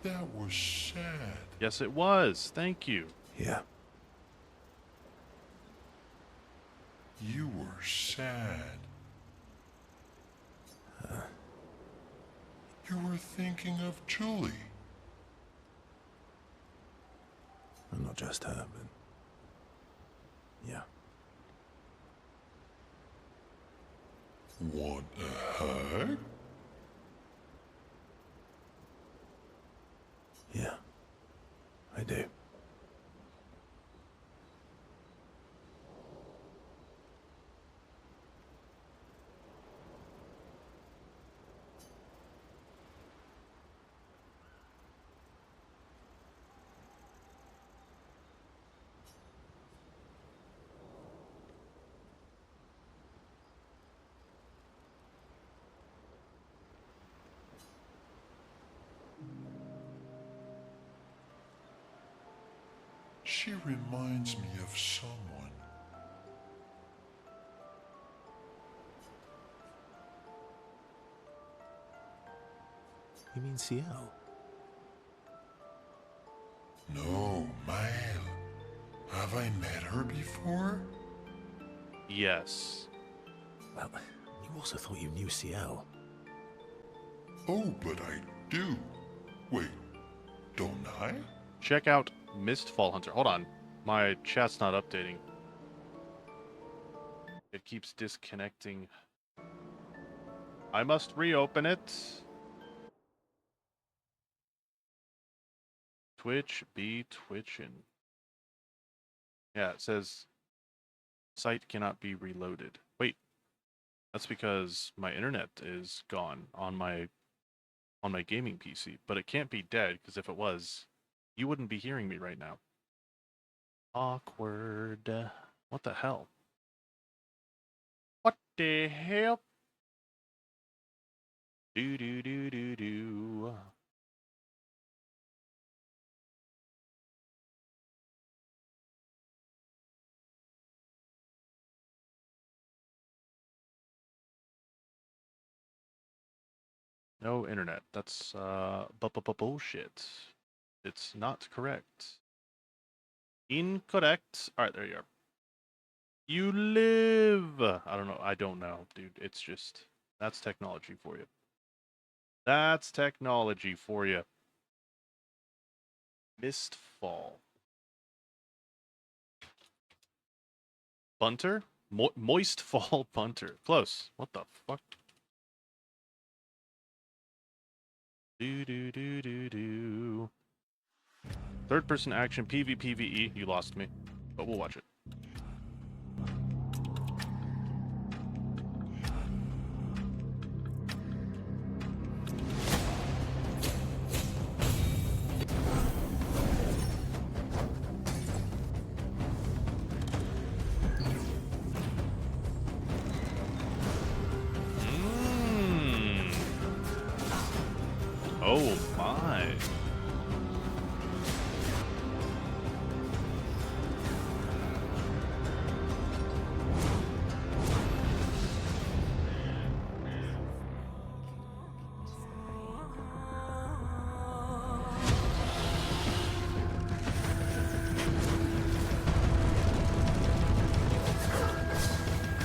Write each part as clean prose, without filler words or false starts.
That was sad. Yes, it was. Thank you. Yeah. You were sad. You were thinking of Julie. And not just her, but... yeah. Want a hug? Yeah. I do. She reminds me of someone. You mean CL? No, Mael. Have I met her before? Yes. Well, you also thought you knew CL. Oh, but I do. Wait, don't I? Check out Mistfall Hunter. Hold on. My chat's not updating. It keeps disconnecting. I must reopen it. Twitch be twitching. Yeah, it says site cannot be reloaded. Wait. That's because my internet is gone on my gaming PC, but it can't be dead because if it was, you wouldn't be hearing me right now. Awkward. What the hell? What the hell? Do do do do do. No internet. That's bullshit. It's not correct. Incorrect. All right, there you are. You live. I don't know. I don't know, dude. It's just that's technology for you. That's technology for you. Mistfall. Bunter? Moist Fall Bunter. Close. What the fuck? Do do do do do. Third person action PvPvE. You lost me, but we'll watch it. Oh my.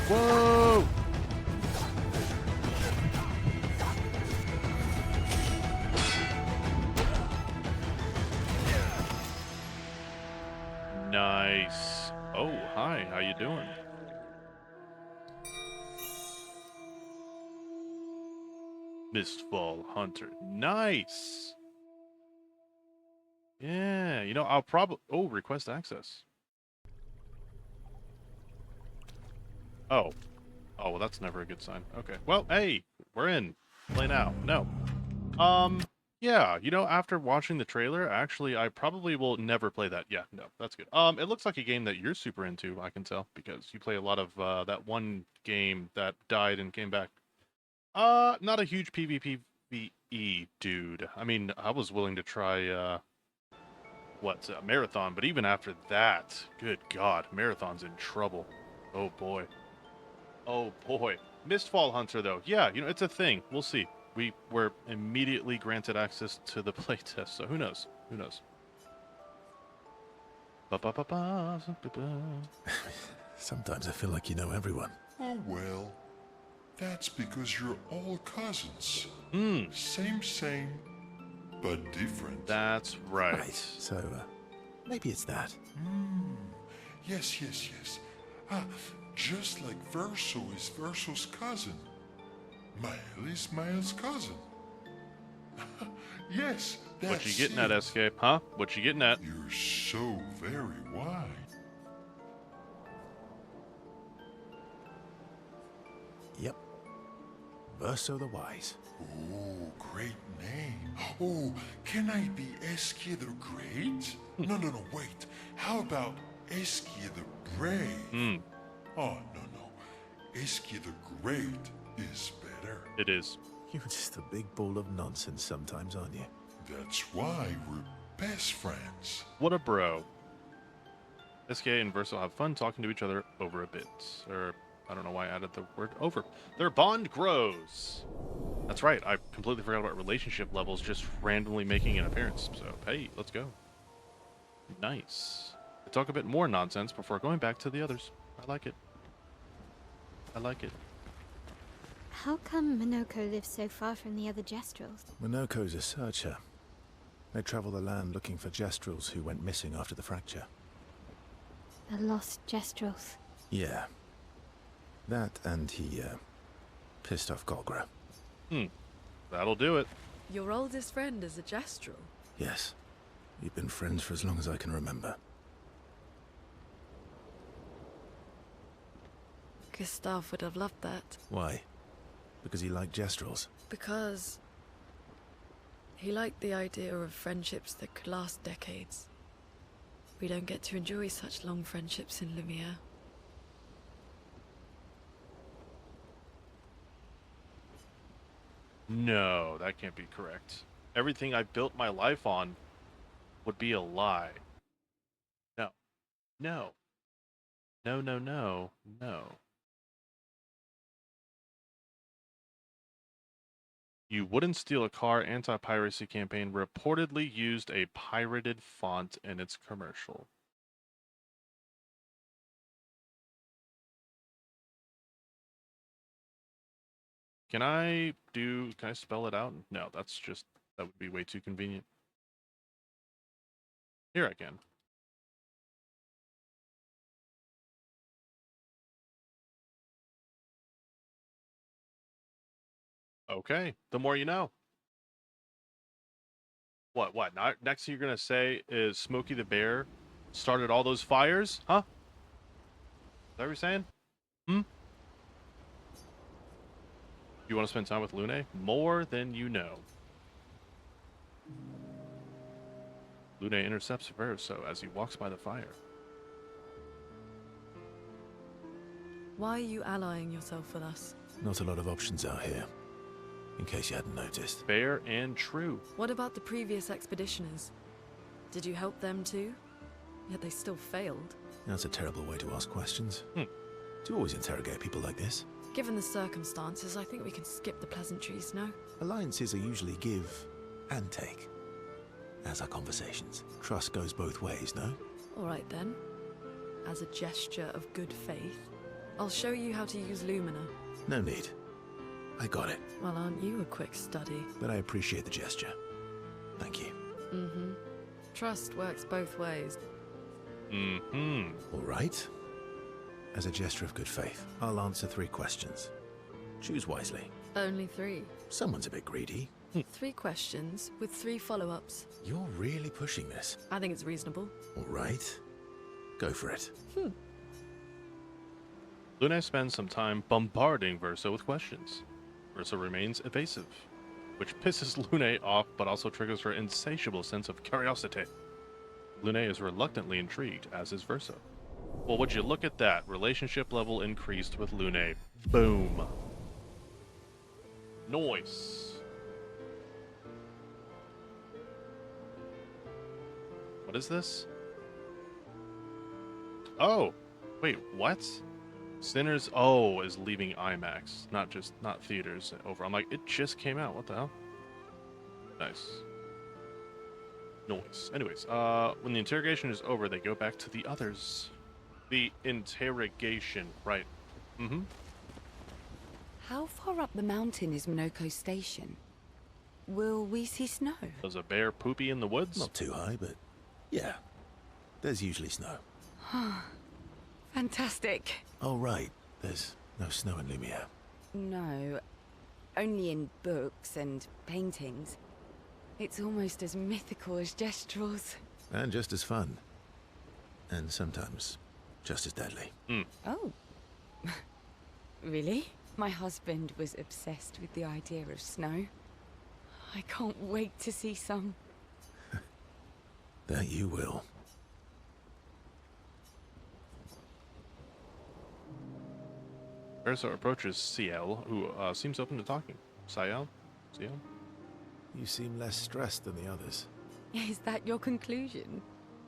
Whoa! Nice. Oh, hi. How you doing? Mistfall Hunter. Nice. Yeah, you know, I'll probably... Oh, request access. Oh. Oh, well, that's never a good sign. Okay. Well, hey, we're in. Play now. No. Yeah, you know, after watching the trailer, actually, I probably will never play that. Yeah, no, that's good. It looks like a game that you're super into, I can tell, because you play a lot of, that one game that died and came back. Not a huge PvPvE dude. I mean, I was willing to try, Marathon, but even after that, good God, Marathon's in trouble. Oh boy. Oh boy. Mistfall Hunter, though. Yeah, you know, it's a thing. We'll see. we were immediately granted access to the playtest, so who knows? Who knows? Sometimes I feel like you know everyone. Oh well, that's because you're all cousins. Hmm, Same, but different. that's right. Right. So, maybe it's that. Yes. Ah, just like Verso is Verso's cousin. Mael is Mael's cousin. Yes, that's What you getting it. at, Escape? Huh? What you getting at? You're so very wise. Yep. Verso the Wise. Oh, great name. Oh, can I be Eskia the Great? No, wait. How about Eskia the Brave? Hmm, Oh, no. Eskia the Great is better. it is. You're just a big ball of nonsense sometimes, aren't you? That's why we're best friends. What a bro. SK and Verso have fun talking to each other over a bit. Or, I don't know why I added the word over. Their bond grows. That's right, I completely forgot about relationship levels just randomly making an appearance. So, hey, let's go. Nice. We talk a bit more nonsense before going back to the others. I like it. I like it. How come Minoko lives so far from the other Jestrels? Minoko's a searcher. They travel the land looking for Jestrels who went missing after the fracture. The lost Jestrels. Yeah. That and he, pissed off Golgra. That'll do it. Your oldest friend is a Jestrel. Yes. We've been friends for as long as I can remember. Gustav would have loved that. Why? Because he liked Jestrels. Because he liked the idea of friendships that could last decades. We don't get to enjoy such long friendships in Lumiere. No, that can't be correct. Everything I built my life on would be a lie. No. No. No. You Wouldn't Steal a Car anti-piracy campaign reportedly used a pirated font in its commercial. Can I spell it out? No, that would be way too convenient. Here I can. Okay, the more you know. What? Next thing you're gonna say is Smokey the Bear started all those fires? Huh? Is that what you're saying? You want to spend time with Lune? More than you know. Lune intercepts Verso as he walks by the fire. Why are you allying yourself with us? Not a lot of options out here, in case you hadn't noticed. Fair and true. What about the previous expeditioners? Did you help them too? Yet they still failed. That's a terrible way to ask questions. Do you always interrogate people like this? Given the circumstances, I think we can skip the pleasantries, no? Alliances are usually give and take, as are conversations. Trust goes both ways, no? Alright then. As a gesture of good faith, I'll show you how to use Lumina. No need. I got it, Well, aren't you a quick study? but I appreciate the gesture. Thank you. Trust works both ways. All right. As a gesture of good faith, I'll answer 3 questions. Choose wisely. Only 3. Someone's a bit greedy. 3 questions with 3 follow-ups. You're really pushing this. I think it's reasonable. All right. Go for it. Lune spends some time bombarding Verso with questions. Verso remains evasive, which pisses Lune off but also triggers her insatiable sense of curiosity. Lune is reluctantly intrigued, as is Verso. Well, would you look at that? Relationship level increased with Lune. Boom. Noise. What is this? Oh, wait, what? Sinners, is leaving IMAX, not theaters over. I'm like, it just came out. What the hell? Nice. Noise. Anyways, when the interrogation is over, they go back to the others. The interrogation, right? Mm-hmm. How far up the mountain is Minoko Station? Will we see snow? Does a bear poopy in the woods? Not too high, but yeah. There's usually snow. Fantastic. Oh, right. There's no snow in Lumiere. No, only in books and paintings. It's almost as mythical as Gestrels. And just as fun. And sometimes just as deadly. Oh. Really? My husband was obsessed with the idea of snow. I can't wait to see some. That you will. Ursa approaches Ciel, who seems open to talking. Ciel? Ciel? You seem less stressed than the others. Is that your conclusion?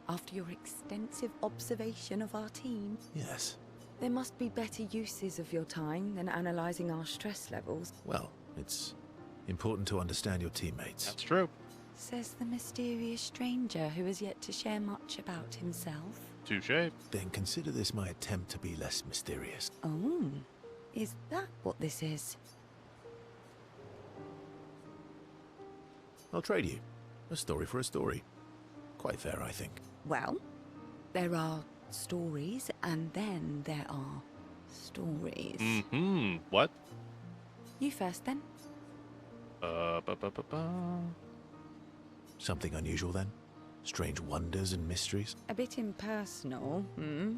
After your extensive observation of our team? Yes. There must be better uses of your time than analysing our stress levels. Well, it's important to understand your teammates. That's true. Says the mysterious stranger who has yet to share much about himself. Touché. Then consider this my attempt to be less mysterious. Oh, is that what this is? I'll trade you. A story for a story. Quite fair, I think. Well, there are stories, and then there are stories. Mm-hmm. What? You first, then. Ba-ba-ba-ba. Something unusual then? Strange wonders and mysteries? A bit impersonal, hmm?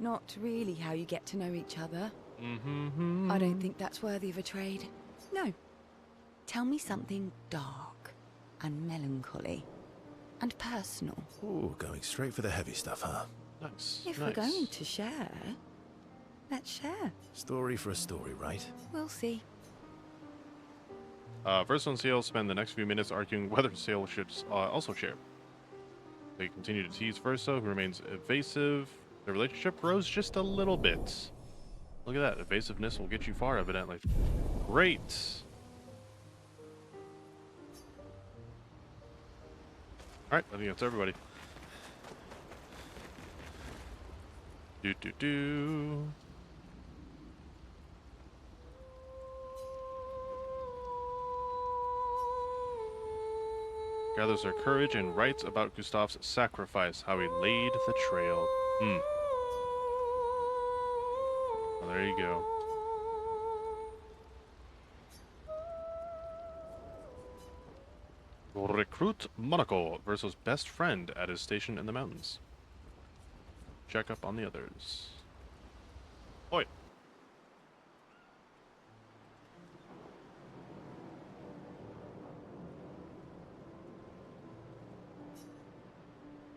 Not really how you get to know each other. Mm-hmm. I don't think that's worthy of a trade. No. Tell me something dark and melancholy and personal. Ooh, going straight for the heavy stuff, huh? Nice. If nice. we're going to share, let's share. Story for a story, right? We'll see. Verso and Ciel spend the next few minutes arguing whether Ciel should also share. They continue to tease Verso, who remains evasive. Their relationship grows just a little bit. Look at that. Evasiveness will get you far, evidently. Great. Alright, I think that's everybody. Do. Gathers their courage and writes about Gustav's sacrifice, how he laid the trail. Well, there you go. Recruit Monaco versus best friend at his station in the mountains. Check up on the others. Oi!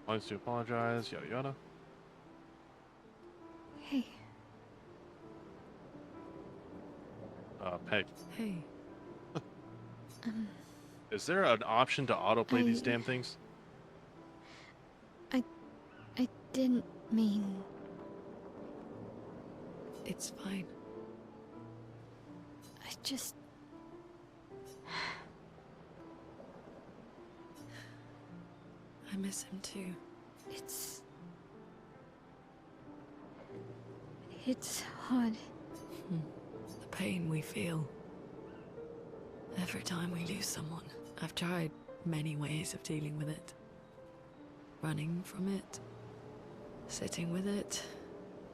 Wants to apologize, yada yada. Hey, Hey. Hey. Is there an option to autoplay these damn things? I didn't mean... It's fine. I just... I miss him too. It's hard. The pain we feel every time we lose someone. I've tried many ways of dealing with it. Running from it, sitting with it,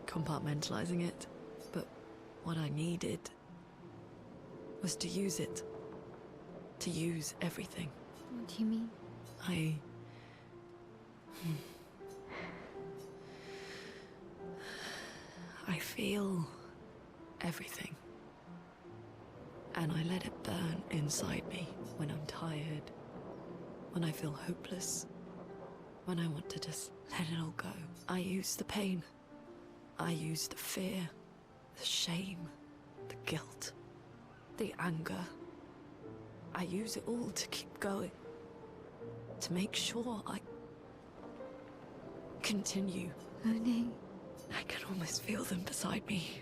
compartmentalizing it. But what I needed was to use it. To use everything. What do you mean? I feel everything. And I let it burn inside me when I'm tired, when I feel hopeless, when I want to just let it all go. I use the pain. I use the fear, the shame, the guilt, the anger. I use it all to keep going, to make sure I continue. Monet, I can almost feel them beside me.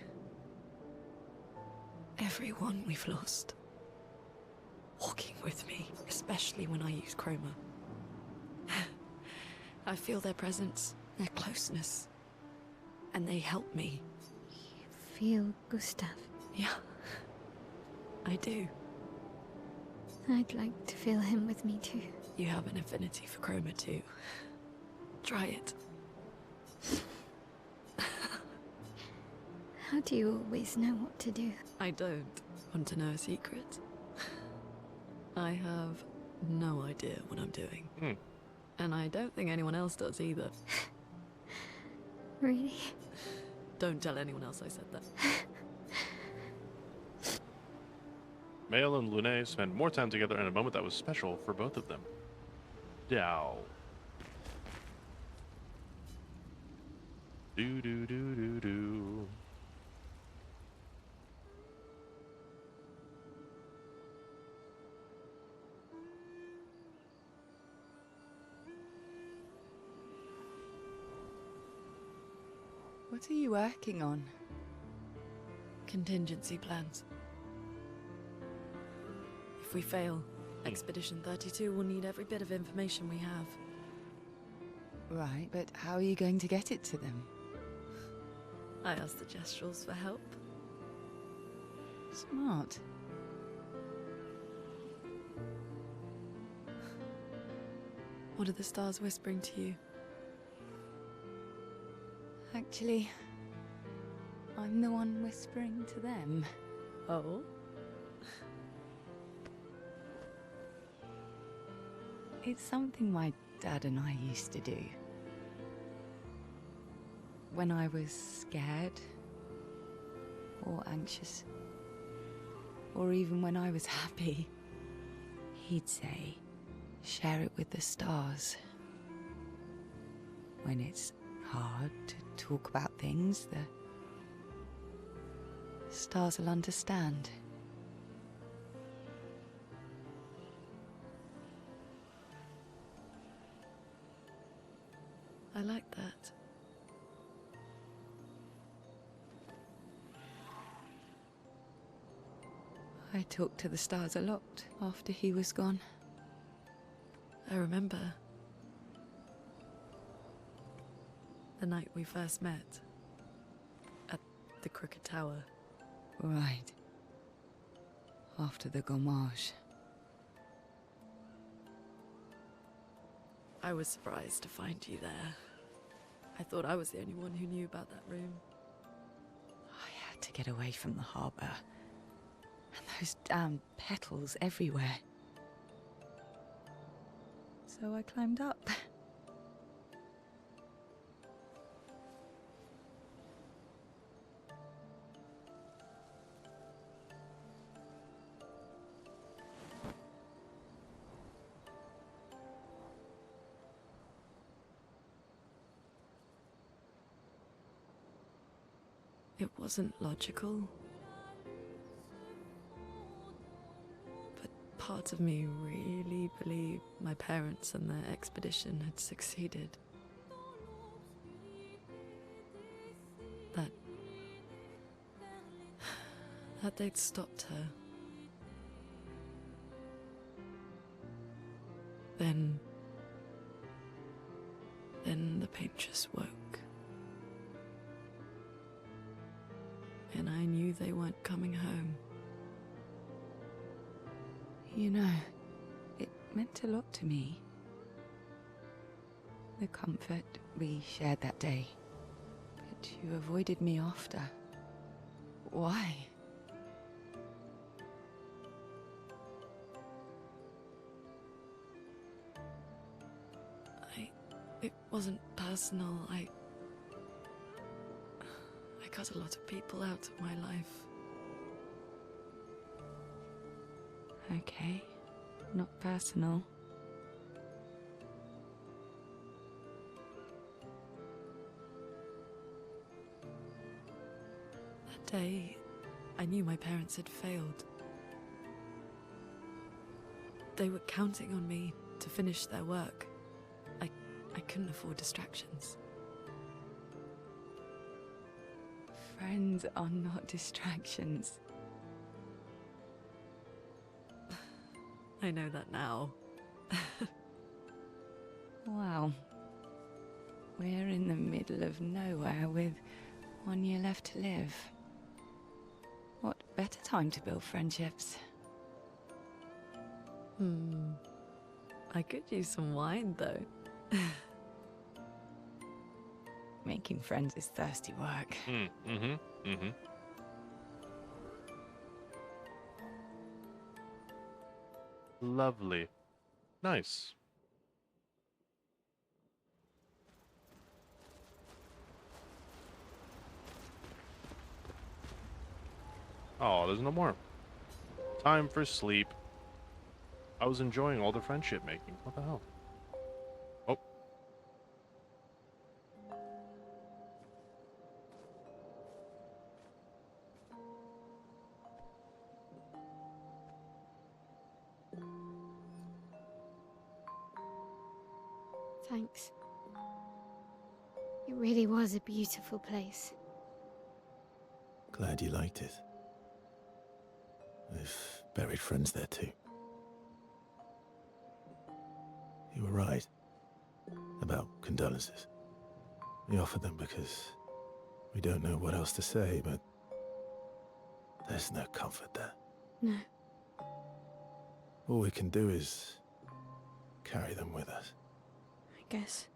Everyone we've lost. Walking with me, especially when I use chroma. I feel their presence, their closeness, and they help me. You feel Gustav? Yeah, I do. I'd like to feel him with me too. You have an affinity for chroma too. Try it. How do you always know what to do? I don't want to know a secret. I have no idea what I'm doing. And I don't think anyone else does either. Really? Don't tell anyone else I said that. Mael and Lune spent more time together in a moment that was special for both of them. Dow. Do do do do do. What are you working on? Contingency plans. If we fail, Expedition 32 will need every bit of information we have. Right, but how are you going to get it to them? I asked the Gestrals for help. Smart. What are the stars whispering to you? Actually, I'm the one whispering to them. Oh? It's something my dad and I used to do. When I was scared, or anxious, or even when I was happy, he'd say, share it with the stars. When it's hard to talk about things, the stars will understand. I like that. I talked to the stars a lot after he was gone. I remember the night we first met at the Crooked Tower. Right. After the gommage. I was surprised to find you there. I thought I was the only one who knew about that room. I had to get away from the harbour. And those damn petals everywhere. So I climbed up. It wasn't logical. But part of me really believed my parents and their expedition had succeeded. That they'd stopped her. Then the pain just woke. And I knew they weren't coming home. You know, it meant a lot to me. The comfort we shared that day. But you avoided me after. Why? It wasn't personal. I cut a lot of people out of my life. Okay, not personal. That day, I knew my parents had failed. They were counting on me to finish their work. I couldn't afford distractions. Friends are not distractions. I know that now. Wow. We're in the middle of nowhere with 1 year left to live. What better time to build friendships? I could use some wine, though. Making friends is thirsty work. Lovely. Nice. Oh, there's no more. Time for sleep. I was enjoying all the friendship making. What the hell? Oh. Thanks. It really was a beautiful place. Glad you liked it. I've buried friends there too. You were right about condolences. We offered them because we don't know what else to say, but there's no comfort there. No. All we can do is carry them with us. I guess.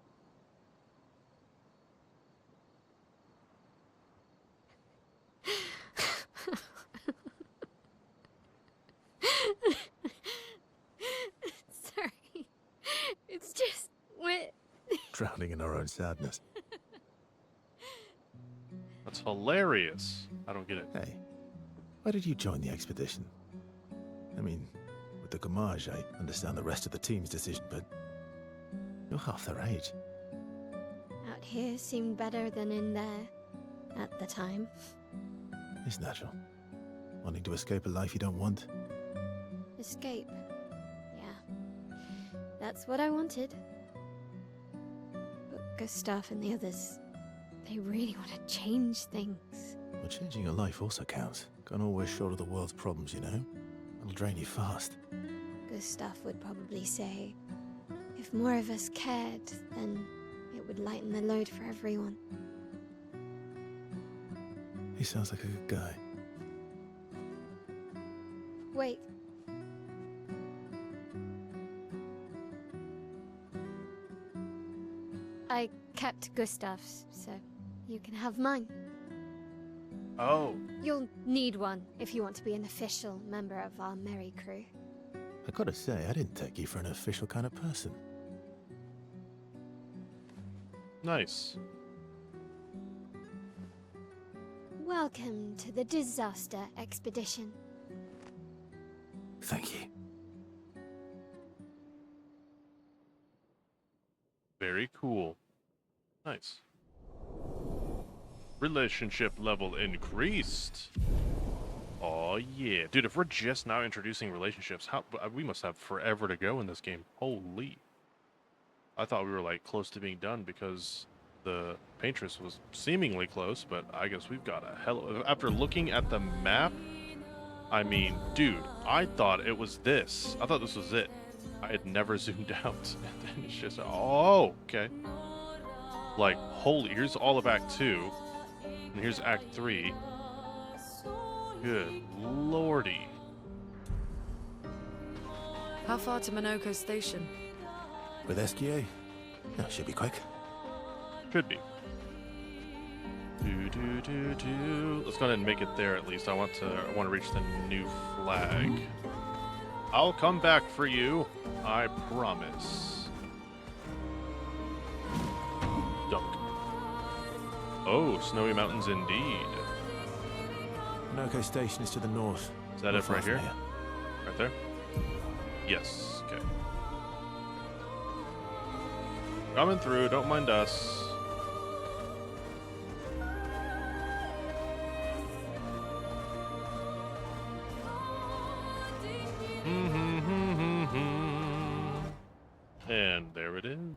Sorry. It's just Drowning in our own sadness. That's hilarious. I don't get it. Hey, why did you join the expedition? I mean, with the Gommage, I understand the rest of the team's decision, but you're half their age. Out here seemed better than in there at the time. It's natural. Wanting to escape a life you don't want. Escape. Yeah. That's what I wanted. But Gustav and the others, they really want to change things. Well, changing your life also counts. Can't always shoulder the world's problems, you know? It'll drain you fast. Gustav would probably say, if more of us cared, then it would lighten the load for everyone. He sounds like a good guy. Wait. I kept Gustav's, so you can have mine. Oh. You'll need one if you want to be an official member of our merry crew. I gotta say, I didn't take you for an official kind of person. Nice. Welcome to the disaster expedition. Thank you. Very cool. Nice. Relationship level increased. Oh yeah. Dude, if we're just now introducing relationships, we must have forever to go in this game. Holy. I thought we were like close to being done because the paintress was seemingly close, but I guess we've got a hell of... After looking at the map, I mean, dude, I thought it was this. I thought this was it. I had never zoomed out. And then it's just, oh, okay. Like, holy, here's all of Act 2. And here's Act 3. Good lordy. How far to Minoko Station? With SGA? No, should be quick. Should be. Let's go ahead and make it there at least. I want to reach the new flag. I'll come back for you. I promise. Dunk. Oh, snowy mountains indeed. Minoko Station is to the north. Is that Not it far right from here? Right there? Yes. Okay. Coming through. Don't mind us. And there it is.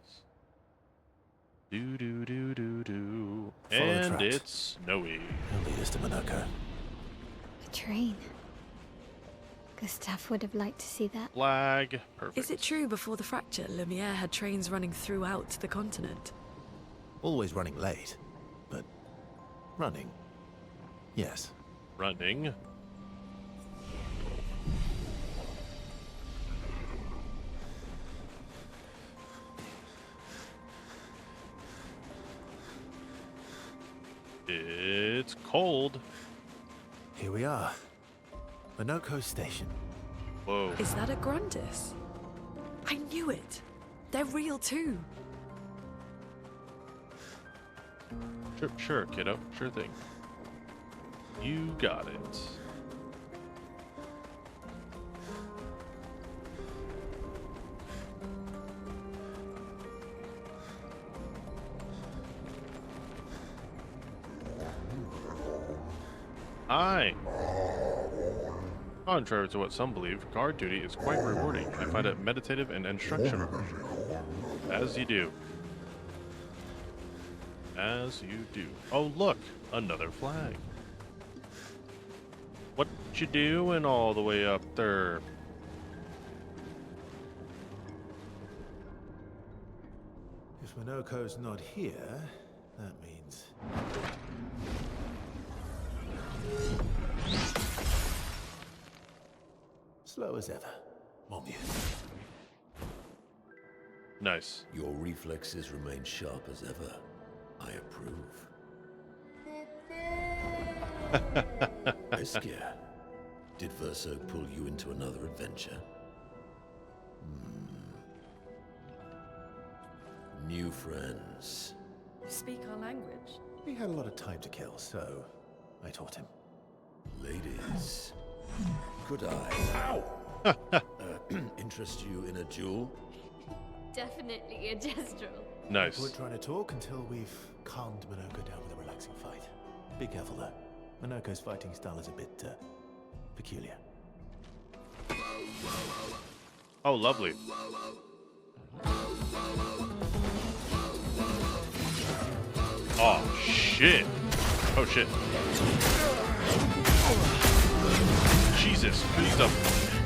Do do do do do. Follow the And tracks. it's snowy. It'll lead us to Monaco. A train. Gustav would have liked to see that. Flag. Perfect. Is it true before the fracture, Lumiere had trains running throughout the continent? Always running late, but running. Yes. Running? It's cold. Here we are. Monaco Station. Whoa. Is that a Grundis? I knew it. They're real too. Sure, kiddo. Sure thing. You got it. Hi. Contrary to what some believe, guard duty is quite rewarding. I find it meditative and instructional. As you do. As you do. Oh, look! Another flag. What you doing all the way up there? If Monaco's not here, that means... slow as ever. Mon Dieu. Nice. Your reflexes remain sharp as ever. I approve. Obscur, did Verso pull you into another adventure? New friends. Speak our language. He had a lot of time to kill, so I taught him. Ladies, could I interest you in a duel? Definitely a gestural. Nice. We're trying to talk until we've calmed Monaco down with a relaxing fight. Be careful though. Monaco's fighting style is a bit peculiar. Oh, lovely. Oh, shit. Oh, shit. Jesus.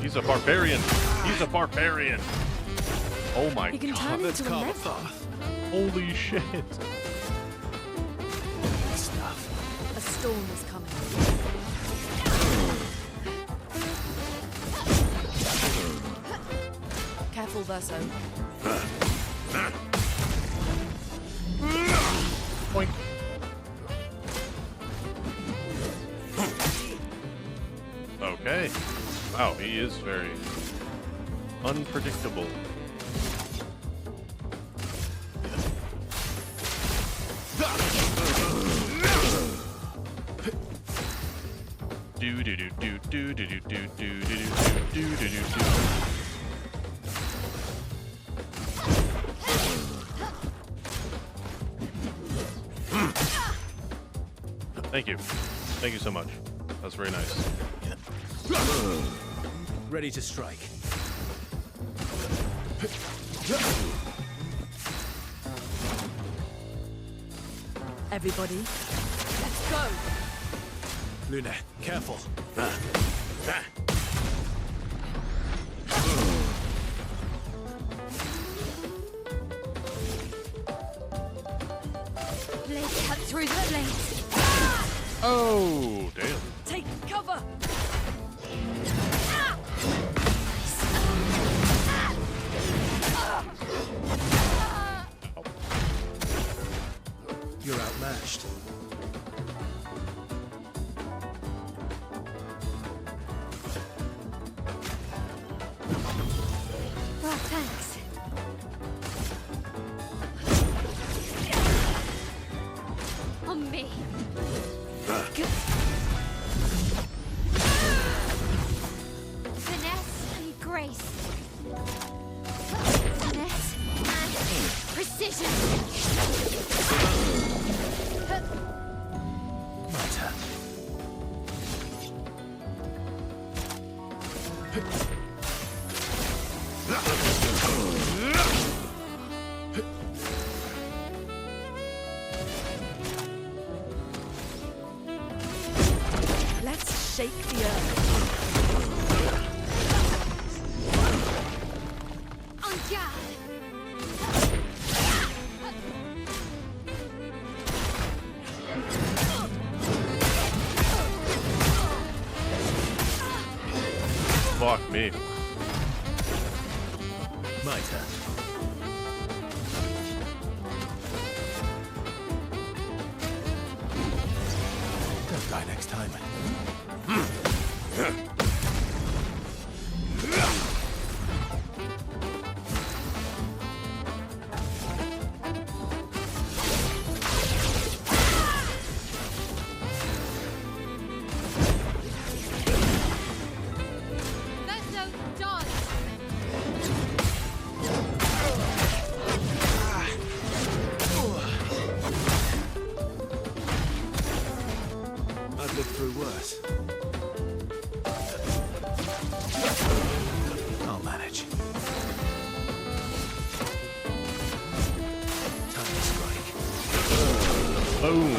He's a barbarian. He's a barbarian. Oh my He can god. turn into a mecha. Holy shit. Stuff. A storm is coming. Careful, Verso. Boink. Okay. Wow, he is very unpredictable. Do do do do do do do do do do do do do do. Thank you. Thank you so much. That's very nice. Ready to strike. Everybody, let's go. Luna, careful. Blade cut through the blades. Oh, damn. Take cover. You're outmatched. Well, thanks. On me. Finesse and grace. Finesse and precision. My turn. shake the earth. En garde! Fuck me. My turn. Don't die next time. Verso, dodge! I've lived through worse. I'll manage. Time to strike. Boom.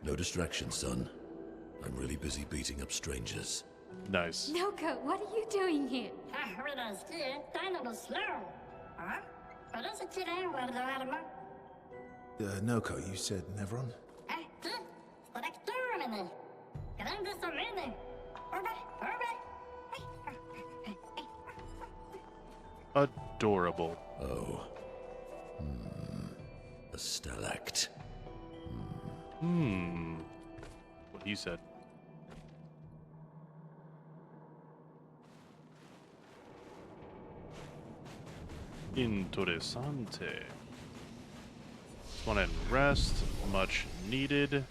No distraction, son. I'm really busy beating up strangers. Nice. Noko, what are you doing here? Noko, you said Nevron? Adorable. Oh. A stalact. What he said. Interessante. Just want to rest. Much needed.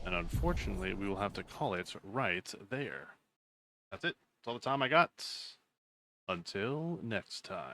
And unfortunately, we will have to call it right there. That's it. That's all the time I got. Until next time.